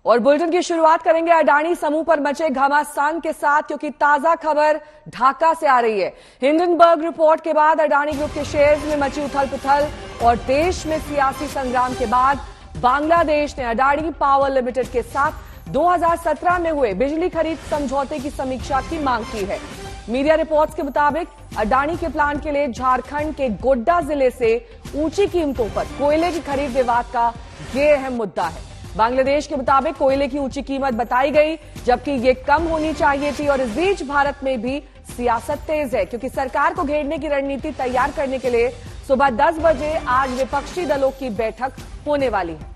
और बुलेटिन की शुरुआत करेंगे अडानी समूह पर मचे घमासान के साथ, क्योंकि ताजा खबर ढाका से आ रही है। हिंडनबर्ग रिपोर्ट के बाद अडानी ग्रुप के शेयर्स में मची उथल पुथल और देश में सियासी संग्राम के बाद बांग्लादेश ने अडानी पावर लिमिटेड के साथ 2017 में हुए बिजली खरीद समझौते की समीक्षा की मांग की है। मीडिया रिपोर्ट्स के मुताबिक अडानी के प्लांट के लिए झारखंड के गोड्डा जिले से ऊंची कीमतों पर कोयले की खरीद विवाद का ये अहम मुद्दा है। बांग्लादेश के मुताबिक कोयले की ऊंची कीमत बताई गई, जबकि ये कम होनी चाहिए थी। और इस बीच भारत में भी सियासत तेज है, क्योंकि सरकार को घेरने की रणनीति तैयार करने के लिए सुबह 10 बजे आज विपक्षी दलों की बैठक होने वाली है।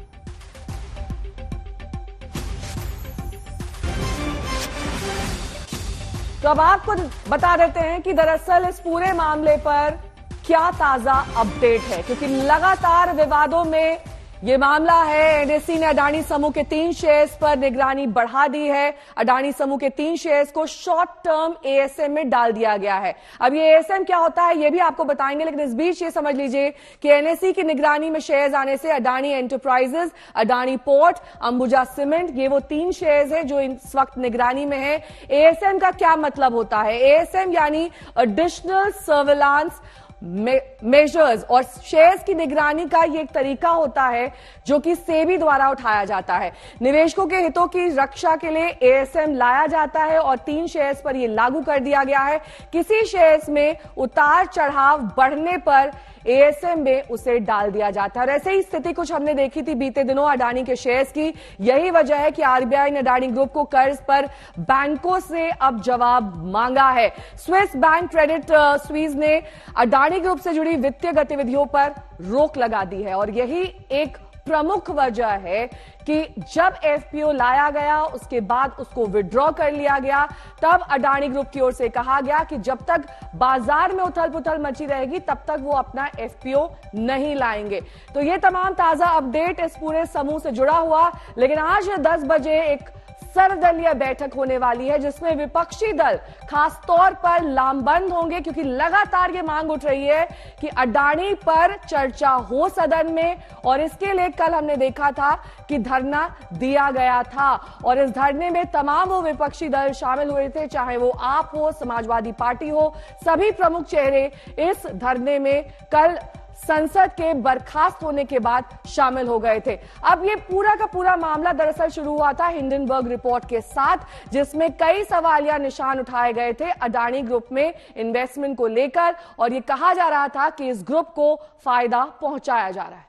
तो अब आपको बता देते हैं कि दरअसल इस पूरे मामले पर क्या ताजा अपडेट है, क्योंकि लगातार विवादों में ये मामला है। एनएसई ने अडानी समूह के 3 शेयर्स पर निगरानी बढ़ा दी है। अडानी समूह के 3 शेयर्स को शॉर्ट टर्म एएसएम में डाल दिया गया है। अब ये एएसएम क्या होता है ये भी आपको बताएंगे, लेकिन इस बीच ये समझ लीजिए कि एनएसई की निगरानी में शेयर्स आने से Adani enterprises, Adani port, Ambuja cement, ये वो 3 शेयर्स है जो इस वक्त निगरानी में है। एएसएम का क्या मतलब होता है? एएसएम यानी एडिशनल सर्विलांस मेजर्स, और शेयर्स की निगरानी का ये एक तरीका होता है जो कि सेबी द्वारा उठाया जाता है। निवेशकों के हितों की रक्षा के लिए एएसएम लाया जाता है और 3 शेयर्स पर यह लागू कर दिया गया है। किसी शेयर्स में उतार चढ़ाव बढ़ने पर एएसएम में उसे डाल दिया जाता है। और ऐसे ही स्थिति कुछ हमने देखी थी बीते दिनों अडानी के शेयर्स की। यही वजह है कि आरबीआई ने अडानी ग्रुप को कर्ज पर बैंकों से अब जवाब मांगा है। स्विस बैंक क्रेडिट स्विस ने अडानी ग्रुप से जुड़ी वित्तीय गतिविधियों पर रोक लगा दी है। और यही एक प्रमुख वजह है कि जब एफपीओ लाया गया उसके बाद उसको विड्रॉ कर लिया गया, तब अडानी ग्रुप की ओर से कहा गया कि जब तक बाजार में उथल पुथल मची रहेगी तब तक वो अपना एफपीओ नहीं लाएंगे। तो ये तमाम ताजा अपडेट इस पूरे समूह से जुड़ा हुआ। लेकिन आज 10 बजे एक सर्वदलीय बैठक होने वाली है, जिसमें विपक्षी दल खासतौर पर लामबंद होंगे, क्योंकि लगातार ये मांग उठ रही है कि अडानी पर चर्चा हो सदन में। और इसके लिए कल हमने देखा था कि धरना दिया गया था, और इस धरने में तमाम वो विपक्षी दल शामिल हुए थे, चाहे वो आप हो, समाजवादी पार्टी हो, सभी प्रमुख चेहरे इस धरने में कल संसद के बर्खास्त होने के बाद शामिल हो गए थे। अब ये पूरा का पूरा मामला दरअसल शुरू हुआ था हिंडनबर्ग रिपोर्ट के साथ, जिसमें कई सवालिया निशान उठाए गए थे अडानी ग्रुप में इन्वेस्टमेंट को लेकर, और ये कहा जा रहा था कि इस ग्रुप को फायदा पहुंचाया जा रहा है।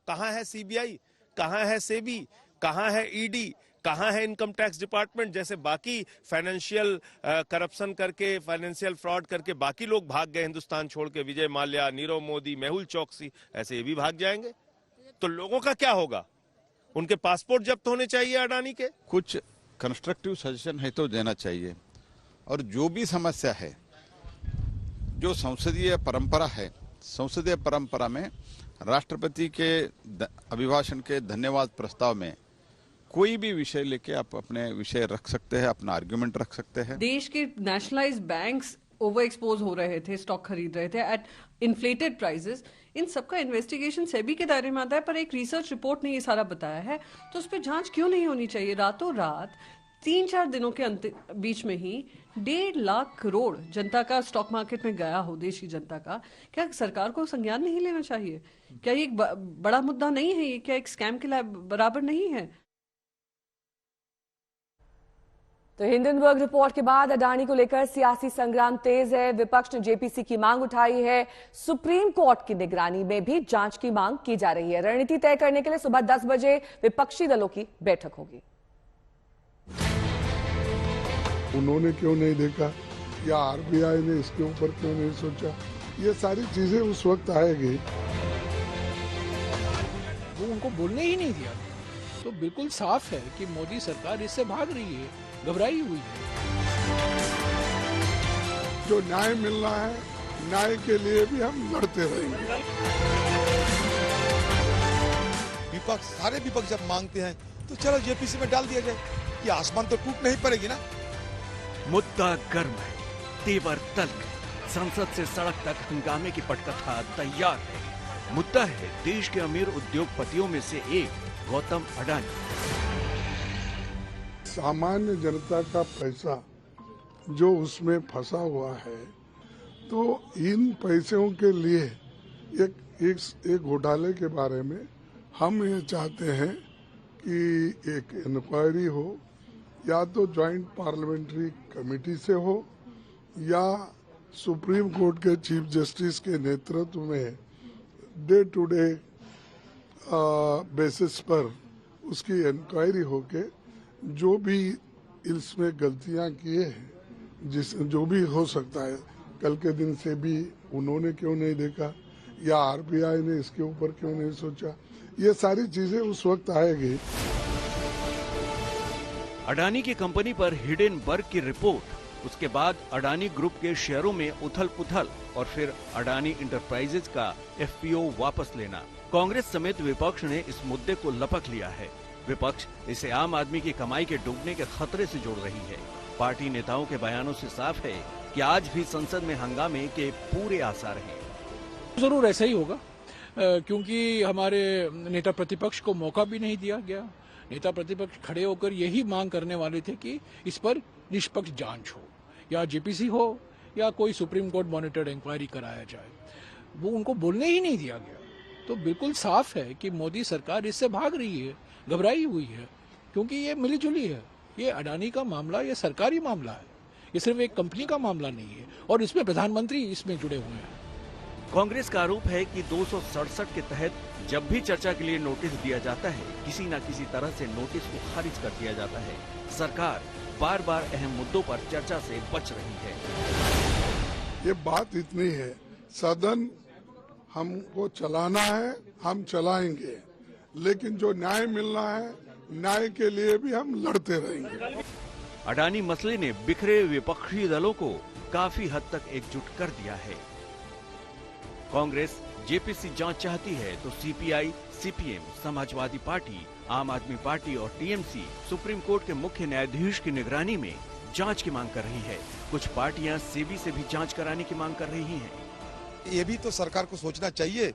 कहां है सीबीआई, कहां है सेबी, कहां है ईडी, कहां है इनकम टैक्स डिपार्टमेंट? जैसे बाकी फाइनेंशियल करप्शन करके, फाइनेंशियल फ्रॉड करके बाकी लोग भाग गए हिंदुस्तान छोड़ के, विजय माल्या, नीरव मोदी, मेहुल चौकसी, ऐसे ये भी भाग जाएंगे। तो लोगों का क्या होगा? उनके पासपोर्ट जब्त होने चाहिए अडानी के। कुछ कंस्ट्रक्टिव सजेशन है तो देना चाहिए, और जो भी समस्या है, जो संसदीय परंपरा है, संसदीय परंपरा में राष्ट्रपति के अभिभाषण के धन्यवाद प्रस्ताव में कोई भी विषय लेके आप अपने विषय रख सकते हैं, अपना आर्ग्यूमेंट रख सकते हैं। देश के नेशनलाइज्ड बैंक्स ओवर एक्सपोज हो रहे थे, स्टॉक खरीद रहे थे एट इन्फ्लेटेड प्राइसेस। इन सबका इन्वेस्टिगेशन सेबी के दायरे में आता है, पर एक रिसर्च रिपोर्ट ने ये सारा बताया है, तो उस पर जांच क्यों नहीं होनी चाहिए? रातों रात 3-4 दिनों के बीच में ही 1.5 लाख करोड़ जनता का स्टॉक मार्केट में गया हो, देश की जनता का। क्या सरकार को संज्ञान नहीं लेना चाहिए? क्या ये एक बड़ा मुद्दा नहीं है? ये क्या एक स्कैम के बराबर नहीं है? तो हिंडनबर्ग रिपोर्ट के बाद अडानी को लेकर सियासी संग्राम तेज है। विपक्ष ने जेपीसी की मांग उठाई है। सुप्रीम कोर्ट की निगरानी में भी जांच की मांग की जा रही है। रणनीति तय करने के लिए सुबह 10 बजे विपक्षी दलों की बैठक होगी। उन्होंने क्यों नहीं देखा, या आरबीआई ने इसके ऊपर क्यों नहीं सोचा? ये सारी चीजें उस वक्त आएगी। वो उनको बोलने ही नहीं दिया, तो बिल्कुल साफ है कि मोदी सरकार इससे भाग रही है, घबराई हुई है। जो न्याय मिलना है, न्याय के लिए भी हम लड़ते रहेंगे। विपक्ष, सारे विपक्ष जब मांगते हैं तो चलो जेपीसी में डाल दिया जाए, ये आसमान तो टूट नहीं पड़ेगी ना। मुद्दा गर्म है, तेवर तल्ख, संसद से सड़क तक हंगामे की पटकथा तैयार है। मुद्दा है देश के अमीर उद्योगपतियों में से एक गौतम अडानी। सामान्य जनता का पैसा जो उसमें फंसा हुआ है, तो इन पैसों के लिए एक घोटाले के बारे में हम ये चाहते हैं कि एक इंक्वायरी हो, या तो ज्वाइंट पार्लियामेंट्री कमेटी से हो या सुप्रीम कोर्ट के चीफ जस्टिस के नेतृत्व में डे टू डे बेसिस पर उसकी इंक्वायरी होके जो भी इसमें गलतियां किए हैं, जो भी हो सकता है, कल के दिन से भी उन्होंने क्यों नहीं देखा या आरबीआई ने इसके ऊपर क्यों नहीं सोचा, ये सारी चीजें उस वक्त आएगी। अडानी की कंपनी पर हिडेनबर्ग की रिपोर्ट, उसके बाद अडानी ग्रुप के शेयरों में उथल-पुथल और फिर अडानी इंटरप्राइजेज का एफपीओ वापस लेना। कांग्रेस समेत विपक्ष ने इस मुद्दे को लपक लिया है। विपक्ष इसे आम आदमी की कमाई के डूबने के खतरे से जोड़ रही है। पार्टी नेताओं के बयानों से साफ है कि आज भी संसद में हंगामे के पूरे आसार हैं। जरूर ऐसा ही होगा, क्योंकि हमारे नेता प्रतिपक्ष को मौका भी नहीं दिया गया। नेता प्रतिपक्ष खड़े होकर यही मांग करने वाले थे कि इस पर निष्पक्ष जांच हो, या जेपीसी हो या कोई सुप्रीम कोर्ट मॉनिटर्ड इंक्वायरी कराया जाए। वो उनको बोलने ही नहीं दिया गया। तो बिल्कुल साफ है कि मोदी सरकार इससे भाग रही है, घबराई हुई है, क्योंकि ये मिलीजुली है। ये अडानी का मामला, ये सरकारी मामला है, ये सिर्फ एक कंपनी का मामला नहीं है, और इसमें प्रधानमंत्री इसमें जुड़े हुए हैं। कांग्रेस का आरोप है कि 267 के तहत जब भी चर्चा के लिए नोटिस दिया जाता है, किसी न किसी तरह से नोटिस को खारिज कर दिया जाता है। सरकार बार बार अहम मुद्दों पर चर्चा से बच रही है। ये बात इतनी है, सदन हमको चलाना है, हम चलाएंगे, लेकिन जो न्याय मिलना है, न्याय के लिए भी हम लड़ते रहेंगे। अडानी मसले ने बिखरे विपक्षी दलों को काफी हद तक एकजुट कर दिया है। कांग्रेस जेपीसी जांच चाहती है तो सीपीआई, सीपीएम, समाजवादी पार्टी, आम आदमी पार्टी और टीएमसी सुप्रीम कोर्ट के मुख्य न्यायाधीश की निगरानी में जांच की मांग कर रही है। कुछ पार्टियां सेबी से भी जांच कराने की मांग कर रही हैं। ये भी तो सरकार को सोचना चाहिए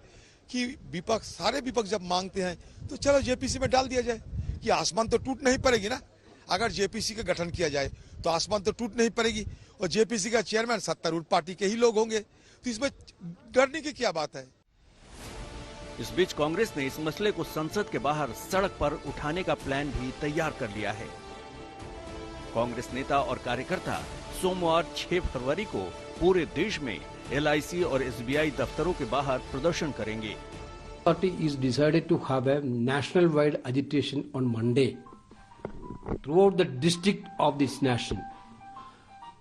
कि विपक्ष, सारे विपक्ष जब मांगते हैं तो चलो जेपीसी में डाल दिया जाए, कि आसमान तो टूट नहीं पड़ेगी ना। अगर जेपीसी का गठन किया जाए तो आसमान तो टूट नहीं पड़ेगी, और जेपीसी का चेयरमैन सत्तारूढ़ पार्टी के ही लोग होंगे, तो इसमें डरने की क्या बात है। इस बीच कांग्रेस ने इस मसले को संसद के बाहर सड़क पर उठाने का प्लान भी तैयार कर लिया है। कांग्रेस नेता और कार्यकर्ता सोमवार 6 फरवरी को पूरे देश में एलआईसी और एसबीआई दफ्तरों के बाहर प्रदर्शन करेंगे। Party is decided to have a national-wide agitation on Monday throughout the district of this nation.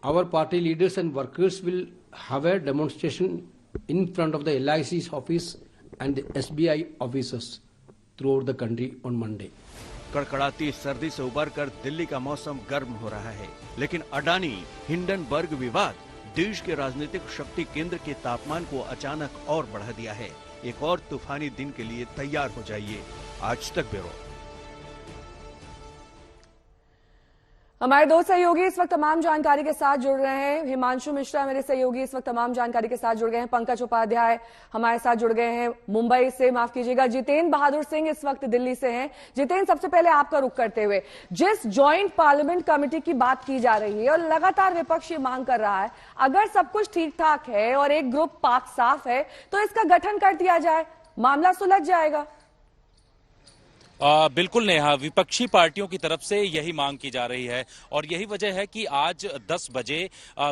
Our party leaders and workers will have a demonstration in front of the LIC's office and the SBI offices throughout the country on Monday. कड़कड़ाती सर्दी से उबरकर दिल्ली का मौसम गर्म हो रहा है, लेकिन Adani Hindenburg विवाद देश के राजनीतिक शक्ति केंद्र के तापमान को अचानक और बढ़ा दिया है। एक और तूफानी दिन के लिए तैयार हो जाइए। आज तक ब्यूरो। हमारे दो सहयोगी इस वक्त तमाम जानकारी के साथ जुड़ रहे हैं। हिमांशु मिश्रा मेरे सहयोगी इस वक्त तमाम जानकारी के साथ जुड़ गए हैं। पंकज उपाध्याय हमारे साथ जुड़ गए हैं मुंबई से, माफ कीजिएगा। जितेंद्र बहादुर सिंह इस वक्त दिल्ली से हैं। जितेंद्र, सबसे पहले आपका रुख करते हुए, जिस ज्वाइंट पार्लियामेंट कमेटी की बात की जा रही है और लगातार विपक्ष ये मांग कर रहा है, अगर सब कुछ ठीक ठाक है और एक ग्रुप पाक साफ है तो इसका गठन कर दिया जाए, मामला सुलझ जाएगा। बिल्कुल नेहा, विपक्षी पार्टियों की तरफ से यही मांग की जा रही है, और यही वजह है कि आज 10 बजे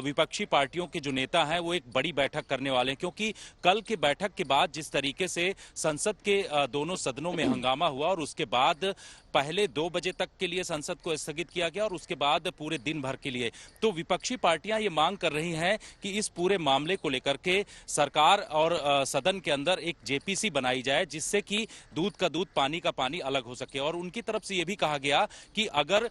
विपक्षी पार्टियों के जो नेता हैं वो एक बड़ी बैठक करने वाले हैं, क्योंकि कल की बैठक के बाद जिस तरीके से संसद के दोनों सदनों में हंगामा हुआ और उसके बाद पहले 2 बजे तक के लिए संसद को स्थगित किया गया और उसके बाद पूरे दिन भर के लिए, तो विपक्षी पार्टियां ये मांग कर रही हैं कि इस पूरे मामले को लेकर के सरकार और सदन के अंदर एक जेपीसी बनाई जाए, जिससे कि दूध का दूध, पानी का पानी अलग हो सके। और उनकी तरफ से यह भी कहा गया कि अगर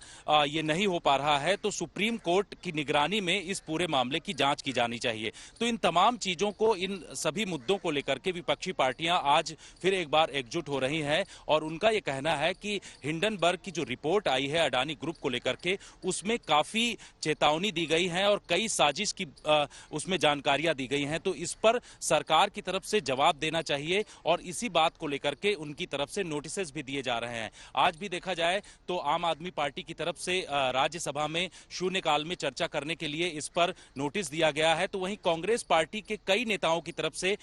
ये नहीं हो पा रहा है तो सुप्रीम कोर्ट की निगरानी में इस पूरे मामले की जांच की जानी चाहिए। तो इन तमाम चीजों को, इन सभी मुद्दों को लेकर के विपक्षी पार्टियां आज फिर एक बार एकजुट हो रही हैं, और उनका यह कहना है कि हिंडनबर्ग की जो रिपोर्ट आई है अडानी ग्रुप को लेकर के, उसमें काफी चेतावनी दी गई है और कई साजिश की उसमें जानकारियां दी गई हैं। तो इस पर सरकार की तरफ से जवाब देना चाहिए, और इसी बात को लेकर के उनकी तरफ से नोटिस भी दिए जा रहे हैं। आज भी देखा जाए तो आम आदमी पार्टी की तरफ से राज्यसभा में शून्यकाल में चर्चा करने के लिए इस पर नोटिस दिया गया है, तो वहीं कांग्रेस पार्टी के कई नेताओं की तरफ से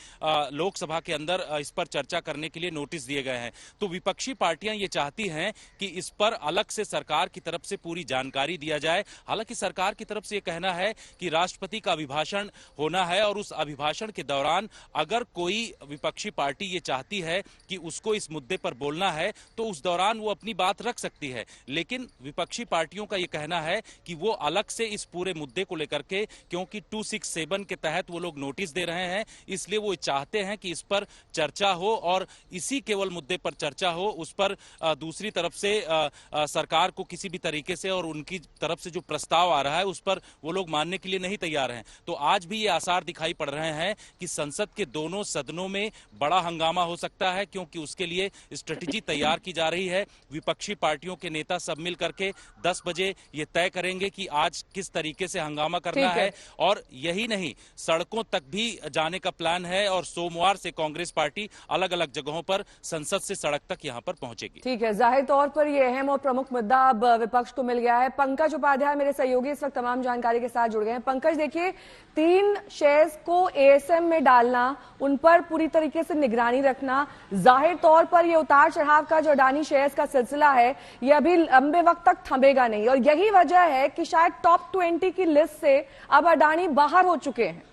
लोकसभा के अंदर इस पर चर्चा करने के लिए नोटिस दिए गए हैं। तो विपक्षी पार्टियां ये चाहती हैं कि इस पर अलग से सरकार की तरफ से पूरी जानकारी दिया जाए। हालांकि सरकार की तरफ से यह कहना है कि राष्ट्रपति का अभिभाषण होना है और उस अभिभाषण के दौरान अगर कोई विपक्षी पार्टी ये चाहती है कि उसको इस मुद्दे पर बोलना है तो उस दौरान वो अपनी बात रख सकती है। लेकिन विपक्षी पार्टियों का ये कहना है कि वो अलग से इस पूरे मुद्दे को लेकर के, क्योंकि 267 के तहत वो लोग नोटिस दे रहे हैं, इसलिए वो चाहते हैं कि इस पर चर्चा हो और इसी केवल मुद्दे पर चर्चा हो। उस पर दूसरी तरफ से सरकार को किसी भी तरीके से और उनकी तरफ से जो प्रस्ताव आ रहा है उस पर वो लोग मानने के लिए नहीं तैयार हैं। तो आज भी ये आसार दिखाई पड़ रहे हैं कि संसद के दोनों सदनों में बड़ा हंगामा हो सकता है, क्योंकि उसके लिए स्ट्रेटेजी तैयार की जा रही है। विपक्षी पार्टियों के नेता सब मिल करके 10 बजे ये तय करेंगे कि आज किस तरीके से हंगामा करना है। और यही नहीं, सड़कों तक भी जाने का प्लान है और सोमवार से कांग्रेस पार्टी अलग अलग जगहों पर संसद से सड़क तक यहां पर पहुंचेगी। ठीक है, जाहिर तौर पर यह अहम और प्रमुख मुद्दा अब विपक्ष को मिल गया है। पंकज उपाध्याय मेरे सहयोगी इस वक्त तमाम जानकारी के साथ जुड़ गए हैं। पंकज, देखिए, 3 शेयर्स को एएसएम में डालना, उन पर पूरी तरीके से निगरानी रखना, जाहिर तौर पर यह उतार चढ़ाव का जो अडानी शेयर्स का सिलसिला है यह अभी लंबे वक्त तक थमेगा नहीं, और यही वजह है कि शायद टॉप 20 की लिस्ट से अब अडानी बाहर हो चुके हैं।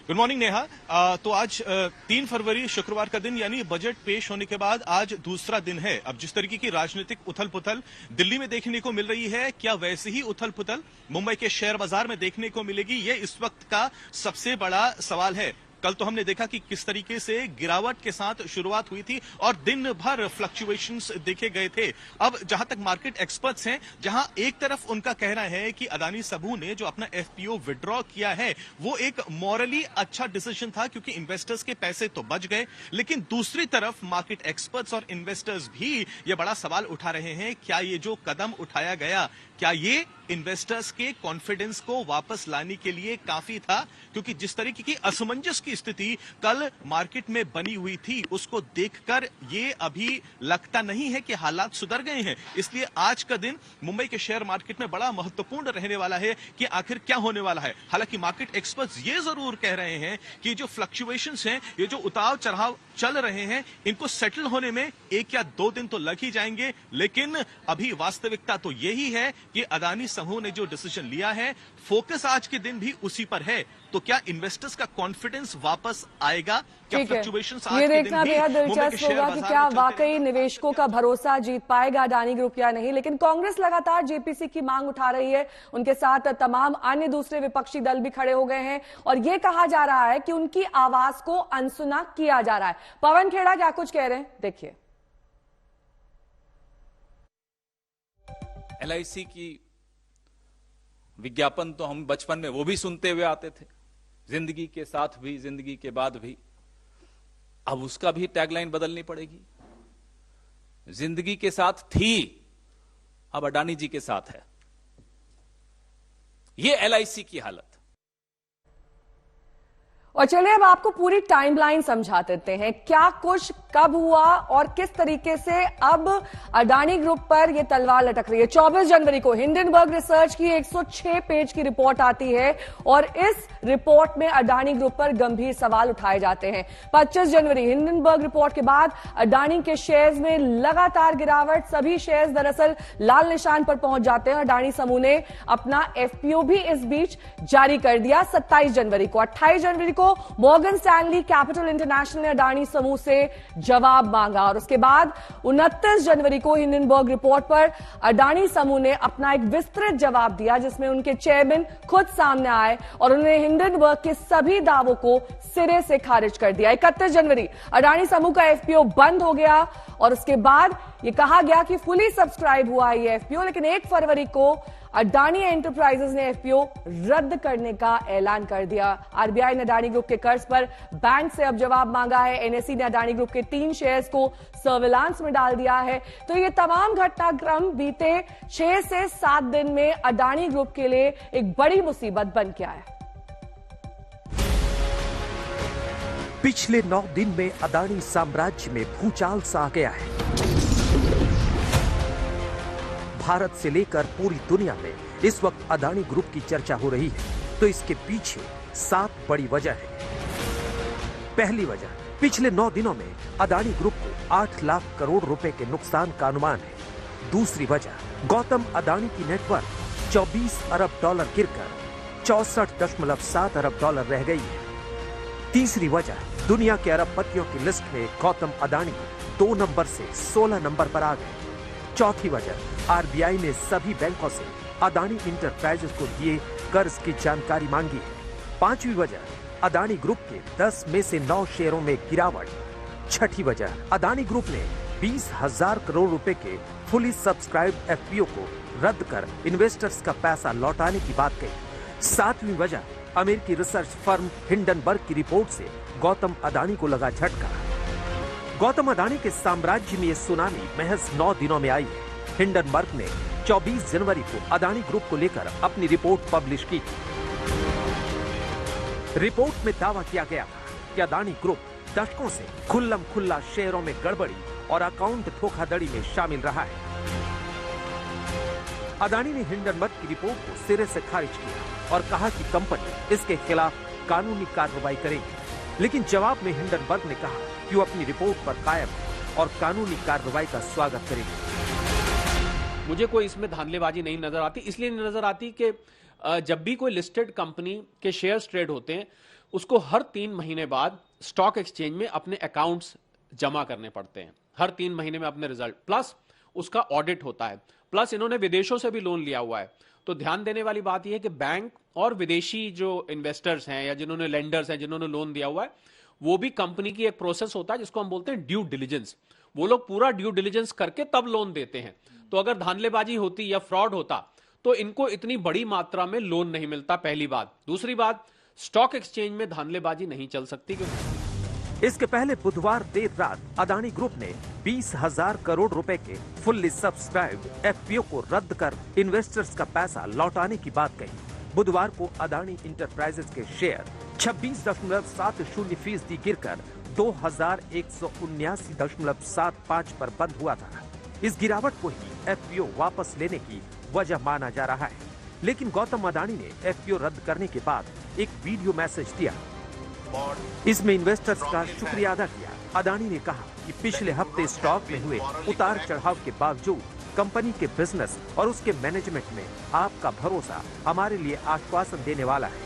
Good morning Neha. तो आज 3 फरवरी शुक्रवार का दिन, यानी बजट पेश होने के बाद आज दूसरा दिन है। अब जिस तरीके की राजनीतिक उथल पुथल दिल्ली में देखने को मिल रही है, क्या वैसे ही उथल पुथल मुंबई के शेयर बाजार में देखने को मिलेगी, ये इस वक्त का सबसे बड़ा सवाल है। कल तो हमने देखा कि किस तरीके से गिरावट के साथ शुरुआत हुई थी और दिन भर फ्लक्चुएशंस देखे गए थे। अब जहां तक मार्केट एक्सपर्ट्स हैं, जहां एक तरफ उनका कहना है कि अडानी समूह ने जो अपना एफपीओ विड्रॉ किया है वो एक मॉरली अच्छा डिसीजन था, क्योंकि इन्वेस्टर्स के पैसे तो बच गए। लेकिन दूसरी तरफ मार्केट एक्सपर्ट्स और इन्वेस्टर्स भी ये बड़ा सवाल उठा रहे हैं, क्या ये जो कदम उठाया गया, क्या ये इन्वेस्टर्स के कॉन्फिडेंस को वापस लाने के लिए काफी था? क्योंकि जिस तरीके की असमंजस की स्थिति कल मार्केट में बनी हुई थी, उसको देखकर ये अभी लगता नहीं है कि हालात सुधर गए हैं। इसलिए आज का दिन मुंबई के शेयर मार्केट में बड़ा महत्वपूर्ण रहने वाला है कि आखिर क्या होने वाला है। हालांकि मार्केट एक्सपर्ट्स ये जरूर कह रहे हैं कि जो फ्लक्चुएशंस हैं, ये जो उतार चढ़ाव चल रहे हैं, इनको सेटल होने में 1 या 2 दिन तो लग ही जाएंगे। लेकिन अभी वास्तविकता तो यही है कि अडानी समूह ने जो डिसीजन लिया है, फोकस आज के दिन भी उसी पर है। तो क्या इन्वेस्टर्स का कॉन्फिडेंस वापस आएगा? क्या फ्लक्चुएशंस आज ये के दिन देखना भी बेहद दिलचस्प होगा कि क्या वाकई निवेशकों का भरोसा जीत पाएगा अडानी ग्रुप या नहीं। लेकिन कांग्रेस लगातार जेपीसी की मांग उठा रही है, उनके साथ तमाम अन्य दूसरे विपक्षी दल भी खड़े हो गए हैं और यह कहा जा रहा है कि उनकी आवाज को अनसुना किया जा रहा है। पवन खेड़ा क्या कुछ कह रहे हैं, देखिए। एलआईसी की विज्ञापन तो हम बचपन में वो भी सुनते हुए आते थे, जिंदगी के साथ भी, जिंदगी के बाद भी। अब उसका भी टैगलाइन बदलनी पड़ेगी। जिंदगी के साथ थी, अब अडानी जी के साथ है। ये एलआईसी की हालत। और चलिए अब आपको पूरी टाइमलाइन समझा देते हैं, क्या कुछ कब हुआ और किस तरीके से अब अडानी ग्रुप पर यह तलवार लटक रही है। 24 जनवरी को हिंडनबर्ग रिसर्च की 106 पेज की रिपोर्ट आती है और इस रिपोर्ट में अडानी ग्रुप पर गंभीर सवाल उठाए जाते हैं। 25 जनवरी हिंडनबर्ग रिपोर्ट के बाद अडानी के शेयर्स में लगातार गिरावट, सभी शेयर्स दरअसल लाल निशान पर पहुंच जाते हैं। अडानी समूह ने अपना एफपीओ भी इस बीच जारी कर दिया 27 जनवरी को। 28 जनवरी को मॉर्गन स्टैनली कैपिटल इंटरनेशनल ने अडानी समूह से जवाब मांगा और उसके बाद 29 जनवरी को हिंडनबर्ग रिपोर्ट पर अडानी समूह ने अपना एक विस्तृत जवाब दिया, जिसमें उनके चेयरमैन खुद सामने आए और उन्होंने हिंडनबर्ग के सभी दावों को सिरे से खारिज कर दिया। 31 जनवरी अडानी समूह का एफपीओ बंद हो गया और उसके बाद यह कहा गया कि फुली सब्सक्राइब हुआ है ये एफपीओ, लेकिन 1 फरवरी को अडानी एंटरप्राइजेस ने एफपीओ रद्द करने का ऐलान कर दिया। आरबीआई ने अडानी ग्रुप के कर्ज पर बैंक से अब जवाब मांगा है। एनएसई ने अडानी ग्रुप के 3 शेयर्स को सर्विलांस में डाल दिया है। तो ये तमाम घटनाक्रम बीते 6 से 7 दिन में अडानी ग्रुप के लिए एक बड़ी मुसीबत बन के आया। पिछले 9 दिन में अदानी साम्राज्य में भूचाल सा आ गया है। भारत से लेकर पूरी दुनिया में इस वक्त अदानी ग्रुप की चर्चा हो रही है, तो इसके पीछे 7 बड़ी वजह है। पहली वजह, पिछले 9 दिनों में अदानी ग्रुप को 8 लाख करोड़ रुपए के नुकसान का अनुमान है। दूसरी वजह, गौतम अदानी की नेटवर्थ 24 अरब डॉलर गिरकर 64.7 अरब डॉलर रह गई है। तीसरी वजह, दुनिया के अरबपतियों की लिस्ट में गौतम अदानी 2 नंबर से 16 नंबर पर आ गए। चौथी वजह, आरबीआई ने सभी बैंकों से अदानी इंटरप्राइजेस को दिए कर्ज की जानकारी मांगी है। पांचवी वजह, अदानी ग्रुप के 10 में से 9 शेयरों में गिरावट। छठी वजह, अदानी ग्रुप ने 20,000 करोड़ रुपए के फुली सब्सक्राइब्ड एफपीओ को रद्द कर इन्वेस्टर्स का पैसा लौटाने की बात कही। सातवीं वजह, अमेरिकी रिसर्च फर्म हिंडनबर्ग की रिपोर्ट से गौतम अदानी को लगा झटका। गौतम अदानी के साम्राज्य में यह सुनामी महज 9 दिनों में आई है। हिंडनबर्ग ने 24 जनवरी को अदानी ग्रुप को लेकर अपनी रिपोर्ट पब्लिश की थी। रिपोर्ट में दावा किया गया था कि अदानी ग्रुप दशकों से खुल्लम खुल्ला शेयरों में गड़बड़ी और अकाउंट धोखाधड़ी में शामिल रहा है। अदानी ने हिंडनबर्ग की रिपोर्ट को सिरे से खारिज किया और कहा कि कंपनी इसके खिलाफ कानूनी कार्रवाई करेगी। लेकिन जवाब में हिंडनबर्ग ने कहा कि वो अपनी रिपोर्ट पर कायम है और कानूनी कार्रवाई का स्वागत करेगी। मुझे कोई इसमें धांधलेबाजी नहीं नजर आती, इसलिए नहीं नजर आती कि जब भी कोई लिस्टेड कंपनी के शेयर्स ट्रेड होते हैं, उसको हर 3 महीने बाद स्टॉक एक्सचेंज में अपने अकाउंट्स जमा करने पड़ते हैं। हर 3 महीने में अपने रिजल्ट, प्लस उसका ऑडिट होता है, प्लस इन्होंने विदेशों से भी लोन लिया हुआ है। तो ध्यान देने वाली बात यह है कि बैंक और विदेशी जो इन्वेस्टर्स हैं या जिन्होंने लेंडर्स हैं, जिन्होंने लोन दिया हुआ है, वो भी कंपनी की एक प्रोसेस होता है जिसको हम बोलते हैं ड्यू डिलिजेंस। वो लोग पूरा ड्यू डिलिजेंस करके तब लोन देते हैं। तो अगर धांधलेबाजी होती या फ्रॉड होता तो इनको इतनी बड़ी मात्रा में लोन नहीं मिलता, पहली बात। दूसरी बात, स्टॉक एक्सचेंज में धांधलेबाजी नहीं चल सकती। इसके पहले बुधवार देर रात अदानी ग्रुप ने 20,000 करोड़ रुपए के फुल्ली सब्सक्राइब्ड एफपीओ को रद्द कर इन्वेस्टर्स का पैसा लौटाने की बात कही। बुधवार को अदानी इंटरप्राइजेस के शेयर 26.70% गिरकर 2,179.75 पर बंद हुआ था। इस गिरावट को ही एफपीओ वापस लेने की वजह माना जा रहा है। लेकिन गौतम अदानी ने एफपीओ रद्द करने के बाद एक वीडियो मैसेज दिया। इसमें इन्वेस्टर्स का शुक्रिया अदा किया। अदानी ने कहा कि पिछले हफ्ते स्टॉक में हुए उतार चढ़ाव के बावजूद कंपनी के बिजनेस और उसके मैनेजमेंट में आपका भरोसा हमारे लिए आश्वासन देने वाला है।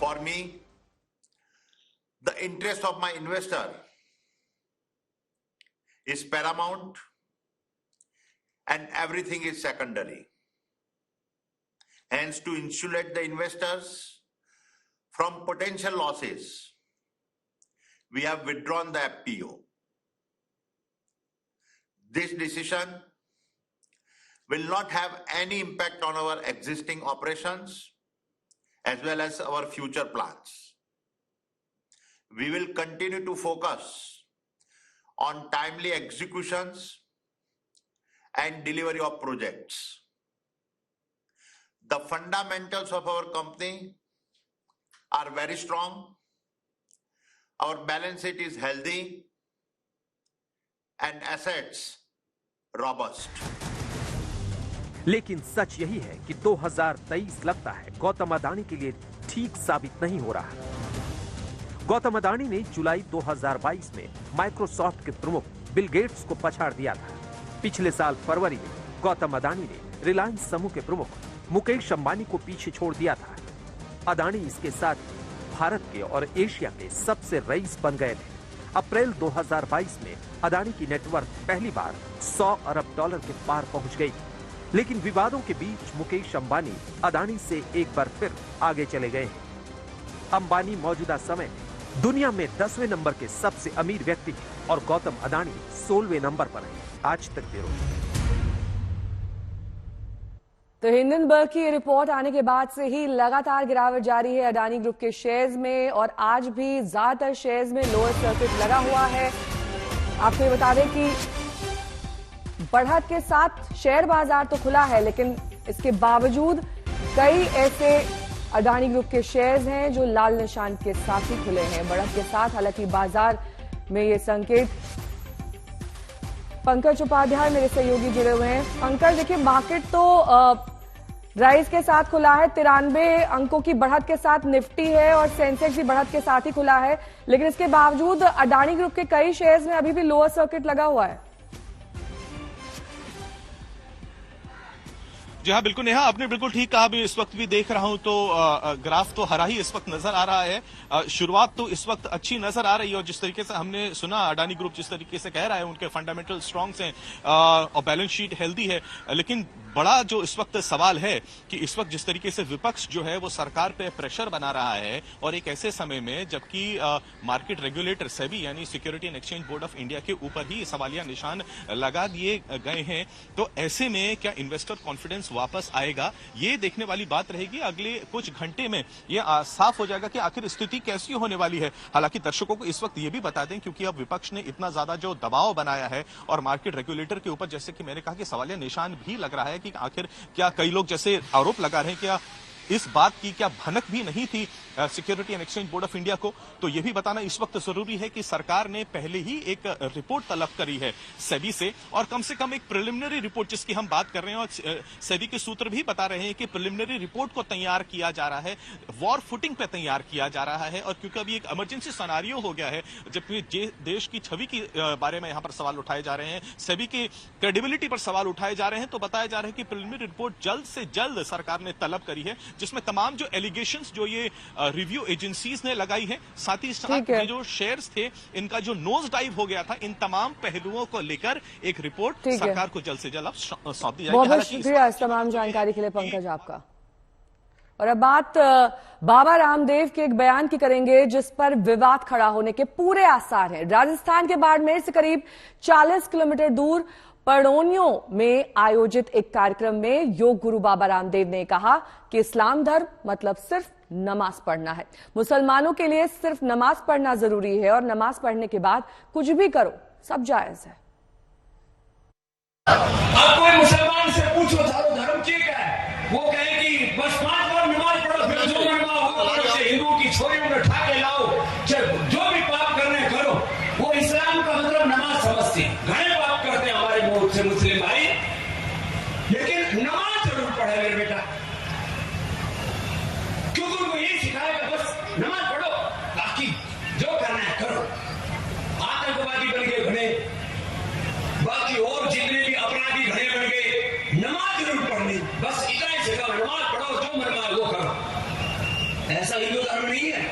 For me, the interest of my investor is paramount and everything is secondary. Hence, to insulate the investors from potential losses, we have withdrawn the FPO. This decision will not have any impact on our existing operations as well as our future plans. We will continue to focus on timely executions and delivery of projects. The fundamentals of our company are very strong. Our balance sheet is healthy and assets robust. लेकिन सच यही है कि 2023 लगता है गौतम अदानी के लिए ठीक साबित नहीं हो रहा। गौतम अदानी ने जुलाई 2022 में माइक्रोसॉफ्ट के प्रमुख बिल गेट्स को पछाड़ दिया था। पिछले साल फरवरी में गौतम अदानी ने रिलायंस समूह के प्रमुख मुकेश अंबानी को पीछे छोड़ दिया था। अदानी इसके साथ भारत के और एशिया के सबसे रईस बन गए थे। अप्रैल 2022 में अदानी की नेटवर्थ पहली बार 100 अरब डॉलर के पार पहुंच गई। लेकिन विवादों के बीच मुकेश अंबानी अदानी से एक बार फिर आगे चले गए हैं। अंबानी मौजूदा समय में दुनिया में 10वें नंबर के सबसे अमीर व्यक्ति हैं और गौतम अदानी 16वें नंबर पर हैं। आज तक ब्यूरो। तो हिंडनबर्ग की रिपोर्ट आने के बाद से ही लगातार गिरावट जारी है अदानी ग्रुप के शेयर्स में और आज भी ज्यादातर शेयर्स में लोअर सर्किट लगा हुआ है। आपको बता दें कि बढ़त के साथ शेयर बाजार तो खुला है, लेकिन इसके बावजूद कई ऐसे अडानी ग्रुप के शेयर्स हैं जो लाल निशान के साथ ही खुले हैं, बढ़त के साथ। हालांकि बाजार में ये संकेत, पंकज उपाध्याय मेरे सहयोगी जुड़े हुए हैं। पंकज, देखिए मार्केट तो राइज के साथ खुला है, 93 अंकों की बढ़त के साथ निफ्टी है और सेंसेक्स भी बढ़त के साथ ही खुला है, लेकिन इसके बावजूद अडानी ग्रुप के कई शेयर्स में अभी भी लोअर सर्किट लगा हुआ है। जी हाँ, बिल्कुल नेहा, आपने बिल्कुल ठीक कहा। मैं इस वक्त भी देख रहा हूं तो ग्राफ तो हरा ही इस वक्त नजर आ रहा है। शुरुआत तो इस वक्त अच्छी नजर आ रही है और जिस तरीके से हमने सुना अडानी ग्रुप जिस तरीके से कह रहा है उनके फंडामेंटल स्ट्रॉन्ग्स हैं और बैलेंस शीट हेल्दी है, लेकिन बड़ा जो इस वक्त सवाल है कि इस वक्त जिस तरीके से विपक्ष जो है वो सरकार पे प्रेशर बना रहा है और एक ऐसे समय में जबकि मार्केट रेगुलेटर सेबी यानी security and exchange board of India के ऊपर ही सवालिया निशान लगा दिए गए हैं, तो ऐसे में क्या इन्वेस्टर कॉन्फिडेंस वापस आएगा, ये देखने वाली बात रहेगी। अगले कुछ घंटे में ये साफ हो जाएगा कि आखिर स्थिति कैसी होने वाली है। हालांकि दर्शकों को इस वक्त ये भी बता दें, क्योंकि अब विपक्ष ने इतना ज्यादा जो दबाव बनाया है और मार्केट रेगुलेटर के ऊपर, जैसे कि मैंने कहा कि सवालिया निशान भी लग रहा है कि आखिर क्या कई लोग जैसे आरोप लगा रहे हैं क्या इस बात की क्या भनक भी नहीं थी security and exchange board of India को। तो यह भी बताना इस वक्त जरूरी है कि सरकार ने पहले ही एक रिपोर्ट तलब करी है सेबी से, और कम से कम एक प्रिलिमिनरी रिपोर्ट जिसकी हम बात कर रहे हैं, और सेबी के सूत्र भी बता रहे हैं कि प्रिलिमिनरी रिपोर्ट को तैयार किया जा रहा है, वॉर फुटिंग पे तैयार किया जा रहा है। और क्योंकि अभी एक इमरजेंसी सिनेरियो हो गया है, जबकि देश की छवि के बारे में यहां पर सवाल उठाए जा रहे हैं, सेबी की क्रेडिबिलिटी पर सवाल उठाए जा रहे हैं, तो बताया जा रहा है कि प्रिलिमिनरी रिपोर्ट जल्द से जल्द सरकार ने तलब करी है, जिसमें तमाम जो एलिगेशंस जो ये रिव्यू एजेंसीज ने लगाई है, साथ ही साथ ये जो शेयर्स थे इनका जो नोज डाइव हो गया था, इन तमाम पहलुओं को लेकर एक रिपोर्ट सरकार को जल्द से जल्द अब सौंप दी जाएगी। बहुत बहुत शुक्रिया इस तमाम जानकारी के लिए पंकज आपका। और अब बात बाबा रामदेव के एक बयान की करेंगे जिस पर विवाद खड़ा होने के पूरे आसार हैं। राजस्थान के बाड़मेर से करीब 40 किलोमीटर दूर पड़ोनियों में आयोजित एक कार्यक्रम में योग गुरु बाबा रामदेव ने कहा कि इस्लाम धर्म मतलब सिर्फ नमाज पढ़ना है, मुसलमानों के लिए सिर्फ नमाज पढ़ना जरूरी है और नमाज पढ़ने के बाद कुछ भी करो सब जायज है। अब कोई मुसलमान से पूछो चारों धर्म ठीक है, वो कहे कि बस 5 बार नमाज पढ़ो, फिर जो नमाज वो करो, हिंदुओं की छोरियों में उठा के लाओ, जो भी पाप करने करो, वो इस्लाम का मतलब नमाज समझते हैं। घने पाप करते हैं हमारे बहुत से मुस्लिम भाई, लेकिन नमाज जरूर पढ़े मेरे बेटा, क्योंकि उनको यही सिखाएगा बस नमाज पढ़ो, बाकी जो करना है करो। आतंकवादी बन गए घने, बाकी और जितने भी अपराधी घने बन गए, नमाज जरूर पढ़नी, बस इतना ही सिखा, नमाज पढ़ो, जो मन में वो करो। ऐसा हिंदू धर्म नहीं है।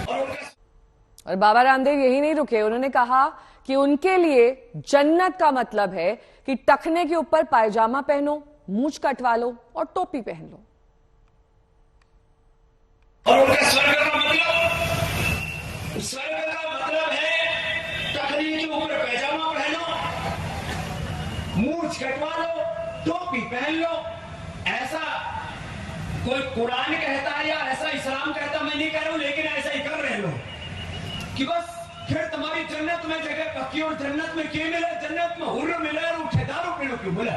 और बाबा रामदेव यही नहीं रुके, उन्होंने कहा कि उनके लिए जन्नत का मतलब है कि टखने के ऊपर पायजामा पहनो, मूंछ कटवा लो और टोपी पहन लो। और उनका स्वर्ग का मतलब है टखने के ऊपर पैजामा पहनो, मूंछ कटवा लो, टोपी पहन लो। ऐसा कोई कुरान कहता है या ऐसा इस्लाम कहता, मैं नहीं कह रहा हूं, लेकिन ऐसा ही कर रहे लोग कि बस फिर तुम्हारी जन्नत में जगह पक्की, और जन्नत में क्या मिले, जन्नत में हुर्र मिले और ठेदारों पीड़ों क्यों मिले।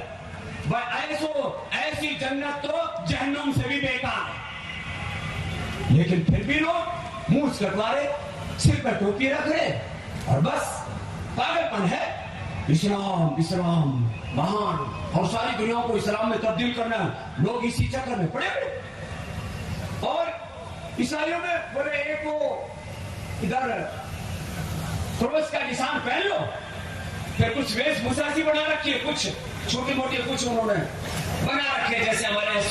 ऐसी जन्नत तो जहन्नुम से भी बेकार है, लेकिन फिर भी लोग मूंछ कटवा रहे, सिर पर टोपी रख रहे, और बस पागलपन है। इस्लाम इस्लाम महान, और सारी दुनिया को इस्लाम में तब्दील करना, लोग इसी चक्कर में पड़े हुए। और ईसाइयों में बोले एक वो इधर क्रोस का निशान पहन लो, फिर कुछ वेशभूषा सी बना रखी है, कुछ छोटी मोटी कुछ उन्होंने बना रखे, जैसे हमारे